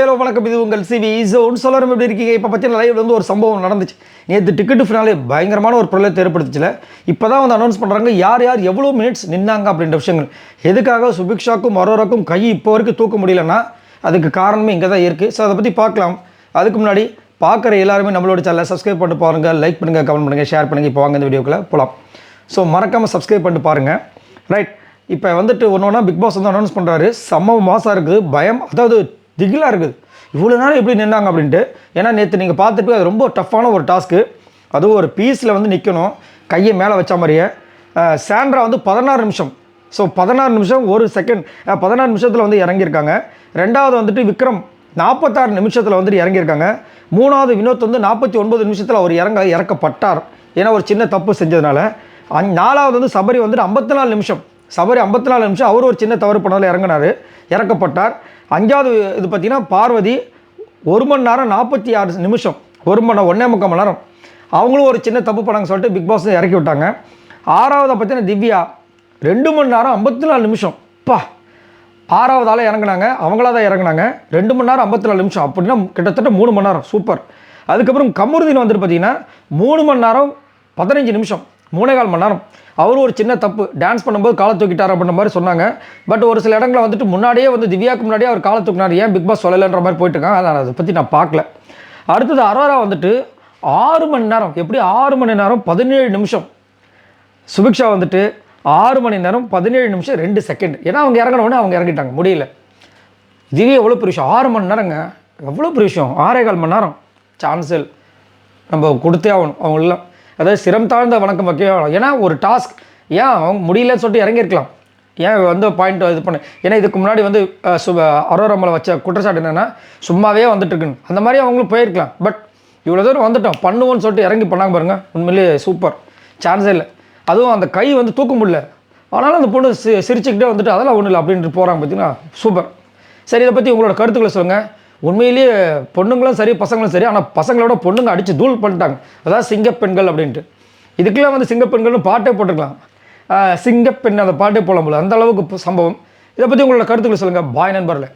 Hello வணக்கம், இது உங்கள் சிவி ஜோன். சொல்லணும் எப்படி இருக்கீங்க? இப்போ பற்றி லைவ் வந்து ஒரு சம்பவம் நடந்துச்சு. நேற்று டிக்கெட்டு ஃபினாலே பயங்கரமான ஒரு பிரளயத்தை ஏற்படுத்துச்சுல. இப்போ தான் வந்து அனௌன்ஸ் பண்ணுறாங்க யார் யார் எவ்வளோ மினிட்ஸ் நின்னாங்க அப்படின்ற விஷயங்கள். எதுக்காக சுபிக்ஷாக்கும் அரோராக்கும் கை இப்போ வரைக்கும் தூக்க முடியலன்னா அதுக்கு காரணமே இங்கே தான் இருக்குது. ஸோ அதை பற்றி பார்க்கலாம். அதுக்கு முன்னாடி பார்க்குற எல்லாருமே நம்மளோட சேனலை சப்ஸ்கிரைப் பண்ணிட்டு பாருங்கள், லைக் பண்ணுங்கள், கமெண்ட் பண்ணுங்கள், ஷேர் பண்ணுங்கள். இப்போ வாங்க இந்த வீடியோக்குள்ளே போகலாம். ஸோ மறக்காமல் சப்ஸ்கிரைப் பண்ணிட்டு பாருங்கள். ரைட், இப்போ வந்துட்டு ஒன்று ஒன்றா பிக் பாஸ் வந்து அனௌன்ஸ் பண்ணுறாரு. செம்ம மாசாக இருக்குது, பயம், அதாவது திகிலாக இருக்குது. இவ்வளோ நேரம் எப்படி நின்னாங்க அப்படின்ட்டு. ஏன்னா நேற்று நீங்கள் பார்த்துட்டு அது ரொம்ப டஃப்பான ஒரு டாஸ்க்கு. அதுவும் ஒரு பீஸில் வந்து நிற்கணும், கையை மேலே வச்ச மாதிரியே. சாண்ட்ரா வந்து 16 நிமிஷம். ஸோ 16 நிமிஷம் 1 செகண்ட், 16 நிமிஷத்தில் வந்து இறங்கியிருக்காங்க. ரெண்டாவது வந்துட்டு விக்ரம் 46 நிமிஷத்தில் வந்துட்டு இறங்கியிருக்காங்க. மூணாவது வினோத் வந்து 49 நிமிஷத்தில் அவர் இறக்கப்பட்டார், ஏன்னா ஒரு சின்ன தப்பு செஞ்சதுனால. நாலாவது வந்து சபரி வந்துட்டு 54 நிமிஷம். சபரி 54 நிமிஷம் அவர் ஒரு சின்ன தவறு பண்ணதில் இறக்கப்பட்டார். அஞ்சாவது இது பார்த்திங்கன்னா பார்வதி 1 மணி நேரம் 46 நிமிஷம், 1.5 மணி நேரம் அவங்களும் ஒரு சின்ன தப்பு பண்ணாங்க சொல்லிட்டு பிக் பாஸ் இறக்கி விட்டாங்க. ஆறாவதை பார்த்தீங்கன்னா திவ்யா 2 மணி நேரம் 54 நிமிஷம். ஆறாவது ஆள் இறங்கினாங்க, அவங்களா தான் இறங்கினாங்க. 2 மணி நேரம் 54 நிமிஷம், அப்படின்னா கிட்டத்தட்ட 3 மணி நேரம். சூப்பர். அதுக்கப்புறம் கமருதீன் வந்துட்டு பார்த்தீங்கன்னா 3 மணி நேரம் 15 நிமிஷம், 3.25 மணி நேரம். அவரும் ஒரு சின்ன தப்பு, டான்ஸ் பண்ணும்போது காலை தூக்கிட்டார் அப்படின்ற மாதிரி சொன்னாங்க. பட் ஒரு சில இடங்களில் வந்துட்டு முன்னாடியே வந்து திவ்யாவுக்கு முன்னாடியே அவர் காலை தூக்கினார், ஏன் பிக் பாஸ் சொல்லலைன்ற மாதிரி போயிட்டுருக்காங்க. அதை பற்றி நான் பார்க்கல. அடுத்தது அரோரா வந்துட்டு 6 மணி நேரம், எப்படி 6 மணி நேரம் 17 நிமிஷம். சுபிக்ஷா வந்துட்டு 6 மணி நேரம் 17 நிமிஷம் 2 செகண்ட். ஏன்னா அவங்க இறங்கினோடனே அவங்க இறங்கிட்டாங்க, முடியல. இதுவே எவ்வளோ பெரிய விஷயம், 6 மணி நேரங்க, எவ்வளோ பெரிய விஷயம். 6.25 மணி நேரம் சான்சல் நம்ம கொடுத்தே ஆகணும் அவங்களெலாம். அதாவது சிரம் தாழ்ந்த வணக்கம் வைக்கவே ஆகணும். ஏன்னா ஒரு டாஸ்க், ஏன் அவங்க முடியலன்னு சொல்லிட்டு இறங்கியிருக்கலாம், ஏன் வந்து பாயிண்ட் இது பண்ணு. ஏன்னா இதுக்கு முன்னாடி வந்து அரோரா மேலே வச்ச குற்றச்சாட்டு என்னென்னா சும்மாவே வந்துட்டு இருக்குன்னு, அந்த மாதிரி அவங்களும் போயிருக்கலாம். பட் இவ்வளோ தூரம் வந்துட்டோம் பண்ணுவோன்னு சொல்லிட்டு இறங்கி பண்ணாங்க பாருங்கள், உண்மையிலேயே சூப்பர். சான்ஸே இல்லை. அதுவும் அந்த கை வந்து தூக்க முடியல, ஆனாலும் அந்த பொண்ணு சிரிச்சுக்கிட்டே வந்துட்டு அதெல்லாம் ஒன்றும் இல்லை அப்படின்ட்டு போகிறாங்க. பார்த்தீங்கன்னா சூப்பர். சரி, இதை பற்றி உங்களோட கருத்துக்களை சொல்லுங்கள். உண்மையிலேயே பொண்ணுங்களும் சரி பசங்களும் சரி, ஆனால் பசங்களோட பொண்ணுங்க அடித்து தூள் பண்ணிட்டாங்க. அதாவது சிங்கப்பெண்கள் அப்படின்ட்டு. இதுக்கெல்லாம் வந்து சிங்கப்பெண்கள்னு பாட்டே போட்டுருக்கலாம். சிங்கப்பெண் அந்த பாட்டே போடலாம் போல, அந்த அளவுக்கு சம்பவம். இதை பற்றி உங்களோட கருத்துக்களை சொல்லுங்கள். பாய் நண்பர்களே.